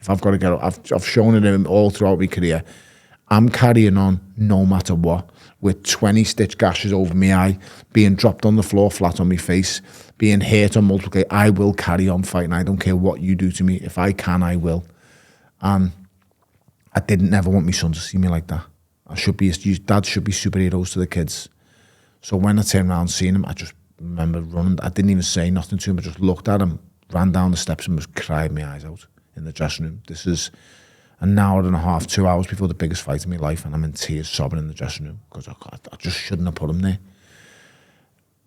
If I've got to get up, I've shown it in all throughout my career. I'm carrying on no matter what, with 20 stitch gashes over my eye, being dropped on the floor flat on my face, being hurt on multiple occasions. I will carry on fighting. I don't care what you do to me. If I can, I will. And I didn't never want my son to see me like that. Dad should be superheroes to the kids. So when I turned around seeing him, I just remember running. I didn't even say nothing to him. I just looked at him, ran down the steps and was crying my eyes out in the dressing room. This is an hour and a half, 2 hours before the biggest fight of my life, and I'm in tears sobbing in the dressing room because I just shouldn't have put him there.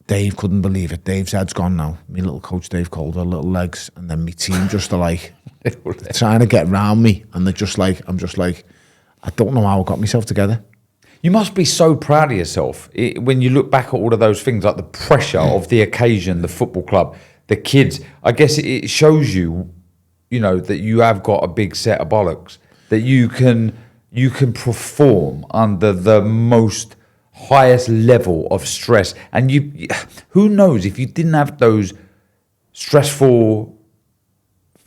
Dave couldn't believe it. Dave's head's gone now. My little coach, Dave Calder, little legs, and then my team just are like trying to get round me, and they're just like, I'm just like, I don't know how I got myself together. You must be so proud of yourself when you look back at all of those things, like the pressure of the occasion, the football club, the kids. I guess it shows you, you know, that you have got a big set of bollocks, that you can perform under the most highest level of stress. And you who knows, if you didn't have those stressful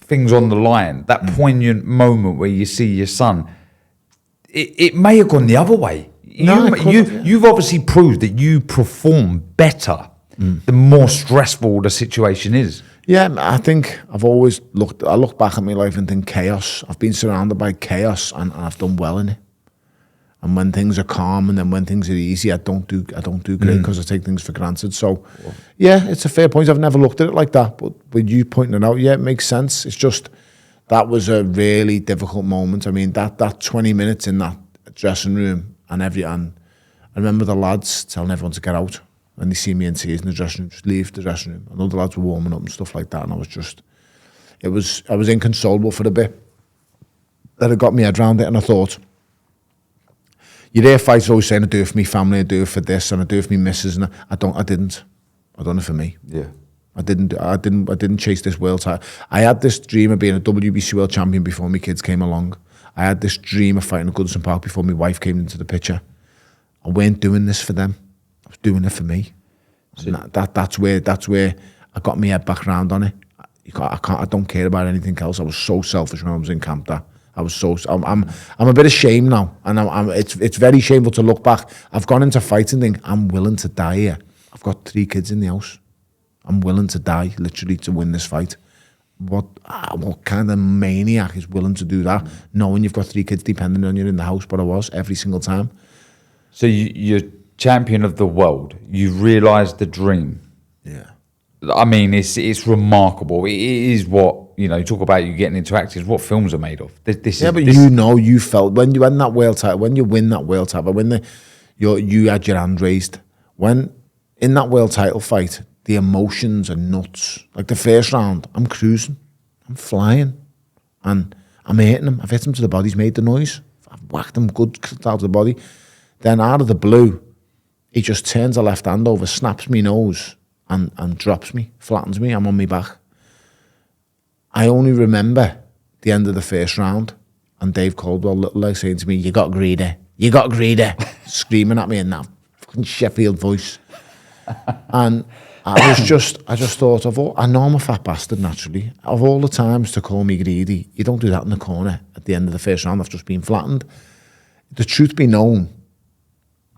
things on the line, that poignant moment where you see your son, it may have gone the other way. You've obviously proved that you perform better the more stressful the situation is. Yeah, I think I look back at my life and think chaos. I've been surrounded by chaos and I've done well in it. And when things are calm and then when things are easy, I don't do great because I take things for granted. So, yeah, it's a fair point. I've never looked at it like that. But with you pointing it out, yeah, it makes sense. It's just, that was a really difficult moment. I mean, that 20 minutes in that dressing room and I remember the lads telling everyone to get out. When they see me in tears in the dressing room, just leave the dressing room. And other lads were warming up and stuff like that. And I was inconsolable for a bit. That it got me head around it, and I thought, you hear fighters always saying, I do it for me family, I do it for this, and I do it for me missus, and I didn't. I done it for me. Yeah. I didn't chase this world title. I had this dream of being a WBC world champion before my kids came along. I had this dream of fighting at Goodison Park before my wife came into the picture. I weren't doing this for them. I was doing it for me. So that's where I got my head back around on it. I don't care about anything else. I was so selfish when I was in camp. I'm a bit ashamed now, and it's very shameful to look back. I've gone into fighting thing. I'm willing to die here. I've got 3 kids in the house. I'm willing to die literally to win this fight. What kind of maniac is willing to do that, knowing you've got 3 kids depending on you in the house? But I was every single time. So you're champion of the world. You've realised the dream. Yeah. I mean, it's remarkable. It is what, you know, you talk about you getting into acting, what films are made of. You felt when you win that world title, when you win that world title, when you had your hand raised, when in that world title fight, the emotions are nuts. Like the first round, I'm cruising, I'm flying, and I'm hitting him. I've hit him to the body, he's made the noise. I've whacked him good out of the body. Then out of the blue, he just turns the left hand over, snaps me nose, and drops me, flattens me. I'm on my back. I only remember the end of the first round and Dave Caldwell, little leg, saying to me, you got greedy, screaming at me in that fucking Sheffield voice. And I just thought, I know I'm a fat bastard naturally. Of all the times to call me greedy, you don't do that in the corner at the end of the first round. I've just been flattened. The truth be known,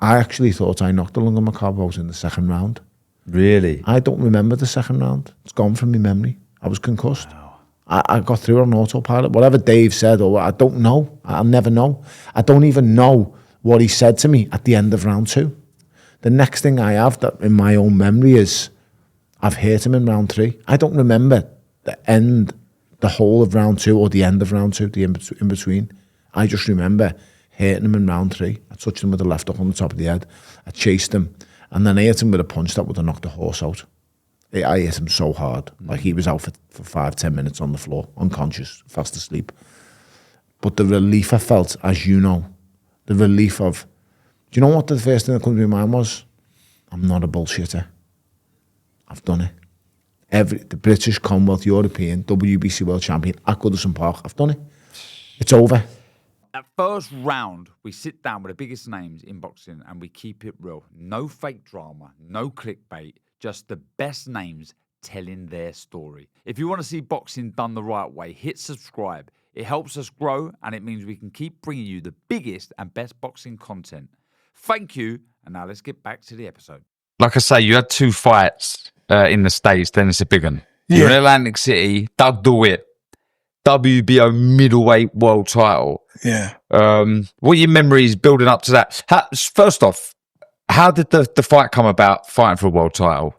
I actually thought I knocked Ilunga Makabu out in the second round. Really? I don't remember the second round. It's gone from my memory. I was concussed. Wow. I got through on autopilot. Whatever Dave said, or I don't know. I'll never know. I don't even know what he said to me at the end of round 2. The next thing I have that in my own memory is I've hit him in round 3. I don't remember the whole of round 2 or the end of round 2, the in between. I just remember hitting him in round 3. I touched him with the left hook on the top of the head. I chased him. And then I hit him with a punch that would have knocked the horse out. I hit him so hard. Like he was out for 5-10 minutes on the floor, unconscious, fast asleep. But the relief I felt, as you know, the relief of, do you know what the first thing that comes to my mind was? I'm not a bullshitter. I've done it. The British, Commonwealth, European, WBC World Champion at Goodison Park. I've done it. It's over. At first round, we sit down with the biggest names in boxing and we keep it real. No fake drama, no clickbait, just the best names telling their story. If you want to see boxing done the right way, hit subscribe. It helps us grow, and it means we can keep bringing you the biggest and best boxing content. Thank you, and now let's get back to the episode. Like I say, you had 2 fights in the States, then it's a big one. You're in Atlantic City, Doug DeWitt, WBO middleweight world title. Yeah. What are your memories building up to that? First off, how did the fight come about, fighting for a world title?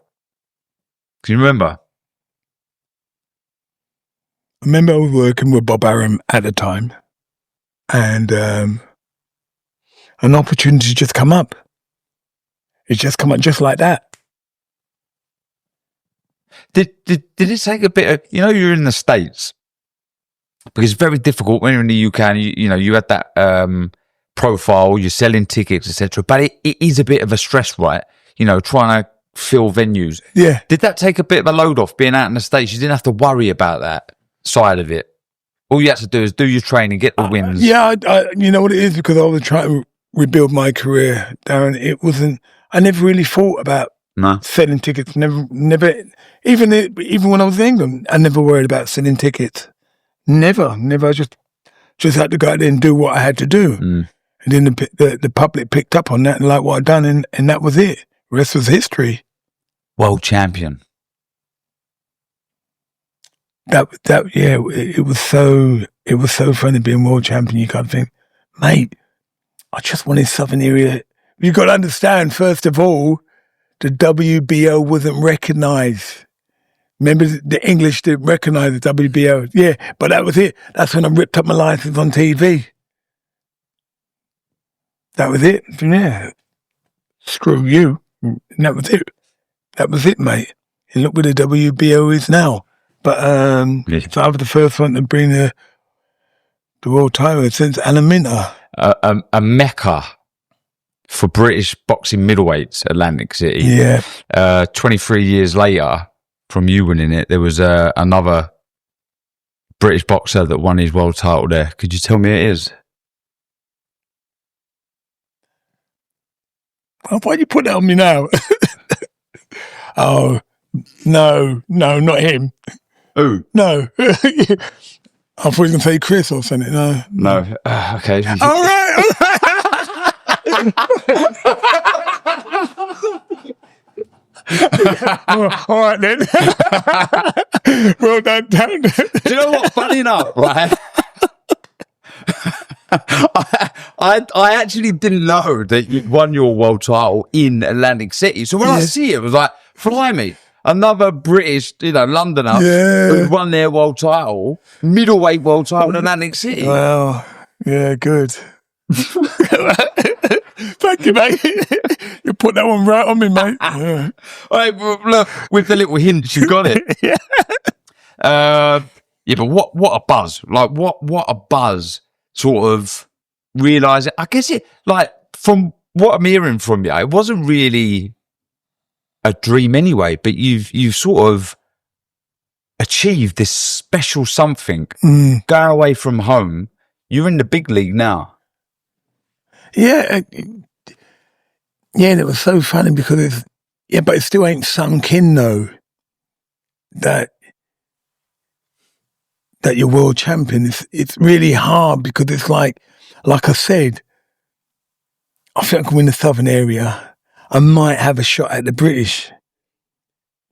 Can you remember? I remember I was working with Bob Arum at the time, and an opportunity just come up. It just come up just like that. Did it take a bit of, you're in the States, because it's very difficult when you're in the UK and you had that profile, you're selling tickets, etc. But it is a bit of a stress, right? Trying to fill venues. Yeah. Did that take a bit of a load off being out in the States? You didn't have to worry about that side of it. All you had to do is do your training, get the wins. Yeah, you know what it is, because I was trying to rebuild my career, Darren. I never really thought about selling tickets. Never. Even when I was in England, I never worried about selling tickets. Never. I just had to go out there and do what I had to do. And then the public picked up on that and liked what I'd done, and that was it. The rest was history. World champion. It was so funny being world champion. You can't think, mate, I just wanted Southern area. You got to understand, first of all, the WBO wasn't recognised. Remember, the English didn't recognise the WBO. Yeah, but that was it. That's when I ripped up my license on TV. That was it. Yeah. Screw you. And that was it. That was it, mate. And look where the WBO is now. But so I was the first one to bring the world title since Alaminta. A mecca for British boxing middleweights, Atlantic City. Yeah. 23 years later, from you winning it, there was another British boxer that won his world title there. Could you tell me who it is? Well, why do you put that on me now? Oh, no, not him. Who? No. I thought you were going to say Chris or something. No. Okay. All right. All right then. Well done, Dan. Do you know what? Funny enough, right? I actually didn't know that you'd won your world title in Atlantic City. So when I see it, it was like, fly me. Another British, Londoner who won their world title, middleweight world title in Atlantic City. Well, yeah, good. Thank you, mate. You put that one right on me, mate. Yeah. All right, well, look, with the little hints, you got it. But what a buzz. Like, what a buzz, sort of realising. I guess it, like, from what I'm hearing from you, it wasn't really a dream anyway, but you've sort of achieved this special something. Going away from home, you're in the big league now. Yeah, and it was so funny because but it still ain't sunk in though that you're world champion. It's really hard because it's like I said, I think I can win the Southern area. I might have a shot at the British,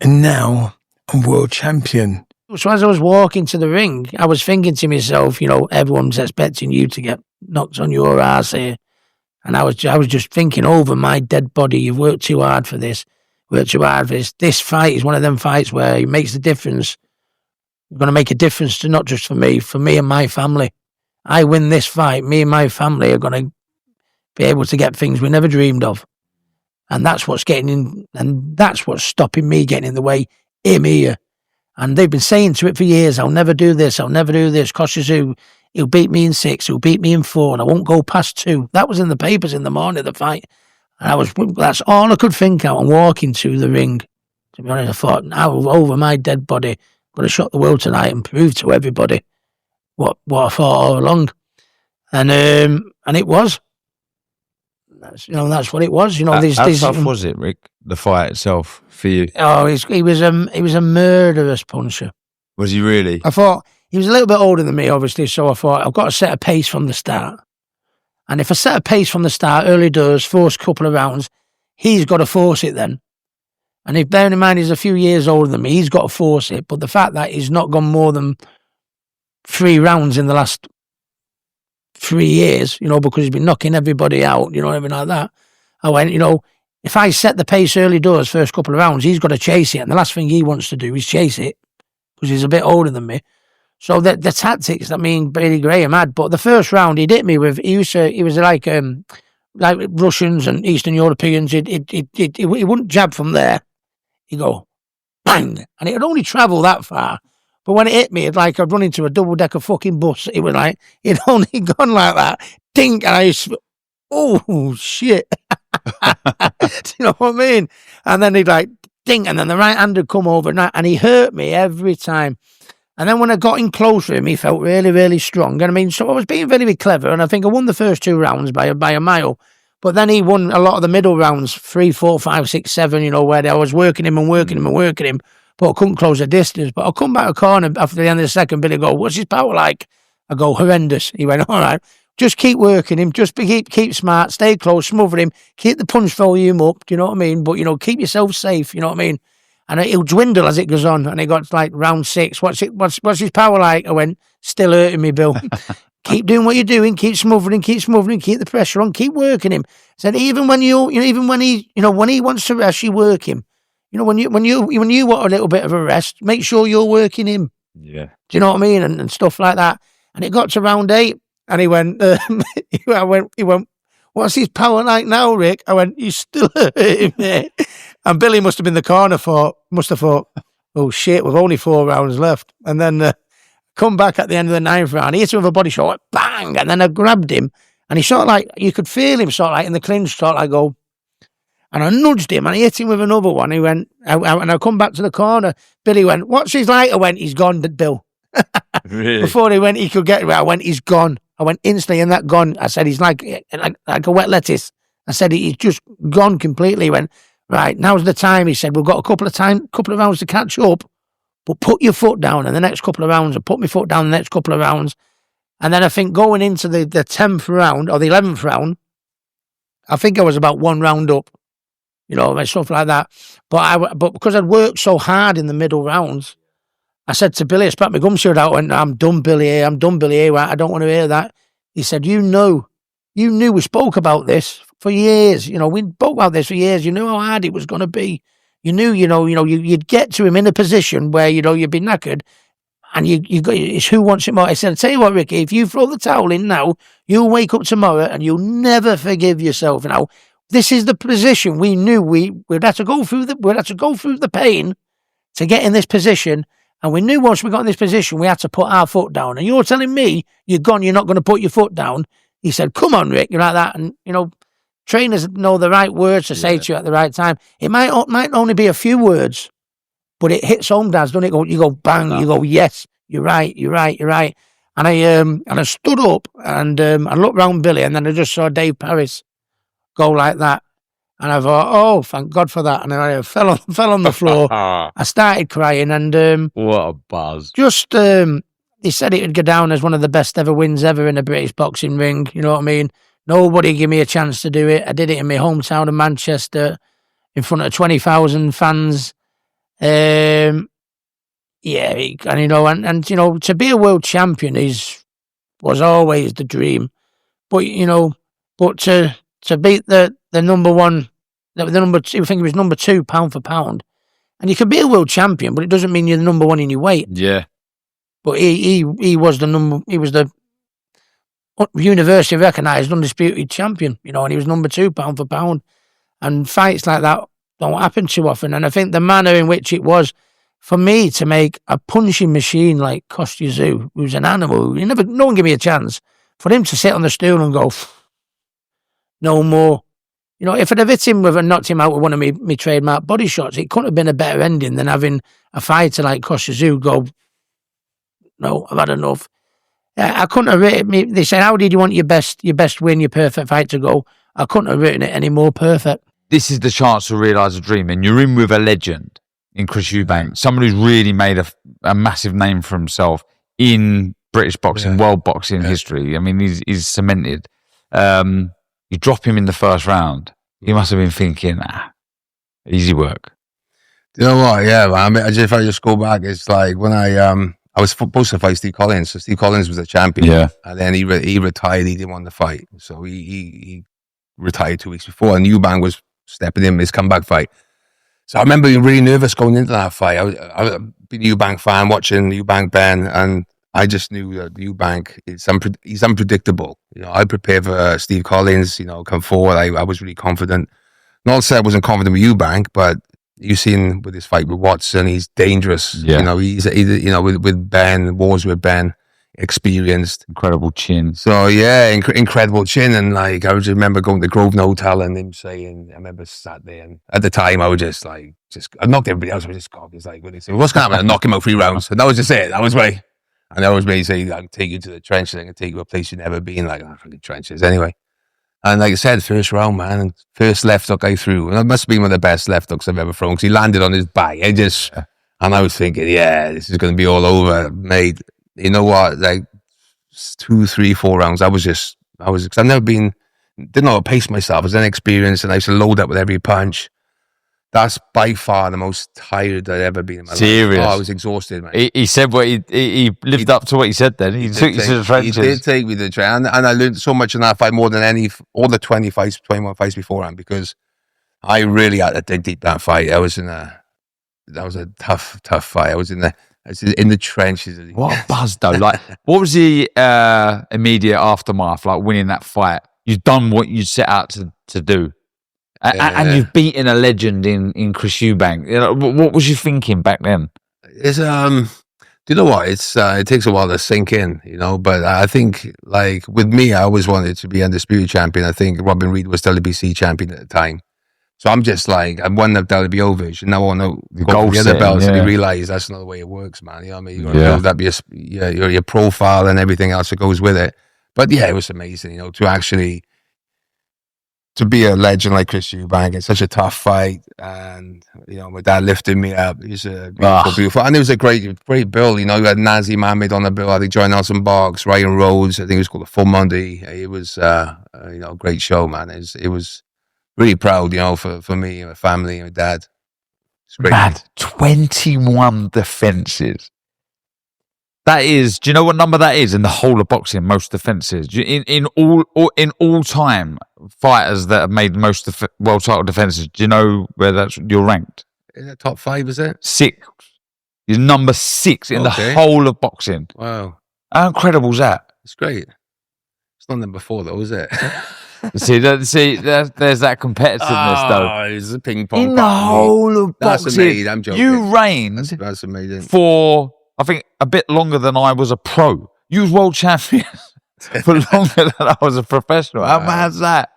and now I'm world champion. So as I was walking to the ring, I was thinking to myself, everyone's expecting you to get knocked on your ass here. And I was just thinking over my dead body, you've worked too hard for this, This fight is one of them fights where it makes the difference. It's going to make a difference to not just for me and my family. I win this fight, me and my family are going to be able to get things we never dreamed of. And that's what's stopping me getting in the way, him here. And they've been saying to it for years, I'll never do this. Kostya, he'll beat me in 6, he'll beat me in 4, and I won't go past 2. That was in the papers in the morning of the fight. And that's all I could think out and walking to the ring. To be honest, I thought, now over my dead body, I'm going to shock the world tonight and prove to everybody what I thought all along. And it was. That's what it was. How tough was it, Rick? The fight itself for you? Oh, he was a murderous puncher. Was he really? I thought he was a little bit older than me, obviously, so I thought, I've got to set a pace from the start. And if I set a pace from the start, early doors, first couple of rounds, he's got to force it then. And if, bearing in mind he's a few years older than me, he's got to force it. But the fact that he's not gone more than 3 rounds in the last 3 years, you know, because he's been knocking everybody out, you know, everything like that. I went, you know, if I set the pace early doors, first couple of rounds, he's got to chase it. And the last thing he wants to do is chase it because he's a bit older than me. So the tactics that me and Billy Graham had, but the first round he hit me with, he was like Russians and Eastern Europeans. He wouldn't jab from there. He'd go, bang, and it would only travel that far. But when it hit me, it's like I'd run into a double-decker fucking bus. It was like, it'd only gone like that. Dink, and I used to, oh, shit. Do you know what I mean? And then he'd like, dink, and then the right hand would come over, and he hurt me every time. And then when I got in close to him, he felt really, really strong. And I mean, so I was being very, very clever, and I think I won the first 2 rounds by a mile. But then he won a lot of the middle rounds, 3, 4, 5, 6, 7, you know, where I was working him, but I couldn't close the distance. But I'll come back a corner after the end of the second, Billy go, what's his power like? I go, horrendous. He went, all right, just keep working him, just keep smart, stay close, smother him, keep the punch volume up, do you know what I mean? But, you know, keep yourself safe, you know what I mean? And it'll dwindle as it goes on. And it got to like round 6. What's his power like? I went, still hurting me, Bill. Keep doing what you're doing. Keep smothering. Keep the pressure on. Keep working him. Said even when he wants to rest, you work him. You know, when you want a little bit of a rest, make sure you're working him. Yeah. Do you know what I mean? And stuff like that. And it got to round 8, and he went, he went, what's his power like now, Rick? I went, you still hurting me. And Billy must have been in the corner must have thought, oh shit, we've only 4 rounds left. And then come back at the end of the 9th round, he hit him with a body shot, like, bang, and then I grabbed him, and he sort of like, you could feel him sort of like in the clinch, sort of like go, and I nudged him, and he hit him with another one. He went, and I come back to the corner, Billy went, what's his like? I went, he's gone, Bill. Really? Before he went, he could get him. I went, he's gone. I went instantly, and that gone. I said, he's like a wet lettuce. I said, he's just gone completely. He went, right, now's the time. He said, we've got a couple of rounds to catch up, but put your foot down in the next couple of rounds. I put my foot down in the next couple of rounds. And then I think going into the 10th round or the 11th round, I think I was about 1 round up, you know, and stuff like that. But because I'd worked so hard in the middle rounds, I said to Billy, I spat my gum shirt out and I'm done, Billy. I don't want to hear that. He said, you knew we spoke about this for years. You know, we spoke about this for years. You knew how hard it was going to be. You knew, you'd get to him in a position where, you know, you'd be knackered and it's who wants it more. I said, I tell you what, Ricky, if you throw the towel in now, you'll wake up tomorrow and you'll never forgive yourself. Now, this is the position we knew we'd have to go through the pain to get in this position. And we knew once we got in this position, we had to put our foot down. And you're telling me you're gone, you're not going to put your foot down. He said, come on, Rick, you're like that. And, you know, trainers know the right words to say to you at the right time. It might only be a few words, but it hits home, Dad, doesn't it? You go bang, you go, yes, you're right. And I stood up and I looked round Billy and then I just saw Dave Parris go like that. And I thought, oh, thank God for that. And then I fell on the floor. I started crying and... what a buzz. Just, he said it would go down as one of the best ever wins ever in a British boxing ring. You know what I mean? Nobody gave me a chance to do it. I did it in my hometown of Manchester in front of 20,000 fans. And to be a world champion was always the dream. But, to beat the number one, I think it was number 2 pound for pound. And you can be a world champion, but it doesn't mean you're the number 1 in your weight. Yeah. But he was the university recognised undisputed champion, you know, and he was number 2 pound for pound. And fights like that don't happen too often. And I think the manner in which it was for me to make a punching machine like Kostya, who's an animal, no one gave me a chance, for him to sit on the stool and go, no more. You know, if I'd have hit him and knocked him out with one of my trademark body shots, it couldn't have been a better ending than having a fighter like Kostya go, no, I've had enough. I couldn't have written me. They said, how did you want your best win, your perfect fight to go? I couldn't have written it any more perfect. This is the chance to realise a dream, and you're in with a legend in Chris Eubank, someone who's really made a massive name for himself in British boxing, world boxing history. I mean, he's cemented. You drop him in the first round. He must have been thinking, easy work. You know what? Yeah, man. If I just go back, it's like when I was supposed to fight Steve Collins. So Steve Collins was the champion, and then he retired. He didn't want to fight, so he retired 2 weeks before. And Eubank was stepping in his comeback fight. So I remember being really nervous going into that fight. I was been a Eubank fan, watching Eubank Ben, and I just knew that Eubank he's unpredictable. You know, I prepared for Steve Collins. You know, come forward. I was really confident. Not to say I wasn't confident with Eubank, but you've seen with his fight with Watson, he's dangerous. Yeah. You know, he's with Ben, wars with Ben, experienced, incredible chin. So yeah, incredible chin. And like I just remember going to Grosvenor Hotel and him saying, I remember sat there, and at the time I was just I knocked everybody else. I was just cocky. It's like, what's going to happen? I knock him out 3 rounds. And that was just it. That was me. And that was me saying, I can take you to the trenches. I can take you to a place you've never been. Like, fucking trenches. Anyway. And like I said, first round, man, and first left hook I threw. And that must have been one of the best left hooks I've ever thrown, because he landed on his back. And I was thinking, yeah, this is going to be all over, mate. You know what? Like 2, 3, 4 rounds, because I've never didn't know how to pace myself. I was inexperienced, and I used to load up with every punch. That's by far the most tired I'd ever been in my life. Oh, I was exhausted, man. He said what he lived up to what he said then. He took you to the trenches. He did take me to the trenches. And I learned so much in that fight, more than all the 21 fights beforehand, because I really had to dig deep that fight. That was a tough fight. I was in the trenches. What a buzz though. Like, what was the immediate aftermath, like winning that fight? You've done what you set out to do. And you've beaten a legend in Chris Eubank. You know, what was you thinking back then? It's do you know what? It takes a while to sink in, you know. But I think, like with me, I always wanted to be undisputed champion. I think Robin Reed was WBC champion at the time, so I'm just like, I won the WBO, and now I want to go for the other belts. And you realize that's not the way it works, man. You know what I mean? You got to build up your profile and everything else that goes with it. But yeah, it was amazing, you know, to be a legend like Chris Eubank. It's such a tough fight, and you know, my dad lifted me up. He's a beautiful, and it was a great bill. You know, you had Nazi Mohammed on the bill. I think John Nelson Box, Ryan Rhodes. I think it was called the Full Monday. It was you know, a great show, man. It was really proud, you know, for me and my family and my dad. It's great. Mad, 21 defenses. That is, do you know what number that is in the whole of boxing? Most defenses in all time fighters that have made most world title defenses. Do you know where you're ranked? In the top 5, is it? 6. You're number 6 in the whole of boxing. Wow, how incredible is that? It's great. It's not number 4 though, is it? See, there's that competitiveness though. It's a ping pong. In the whole of boxing, that's amazing. I'm joking. You reigned. That's amazing. For, I think, a bit longer than I was a pro. You was world champion for longer than I was a professional. How mad's that?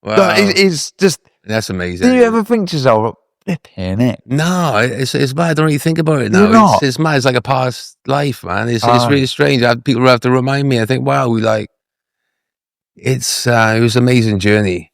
Wow. No, it's just... That's amazing. Do you ever think to yourself, flipping it? No, it's mad. I don't really think about it now. It's mad. It's like a past life, man. It's really strange. People have to remind me. I think, wow, it was an amazing journey.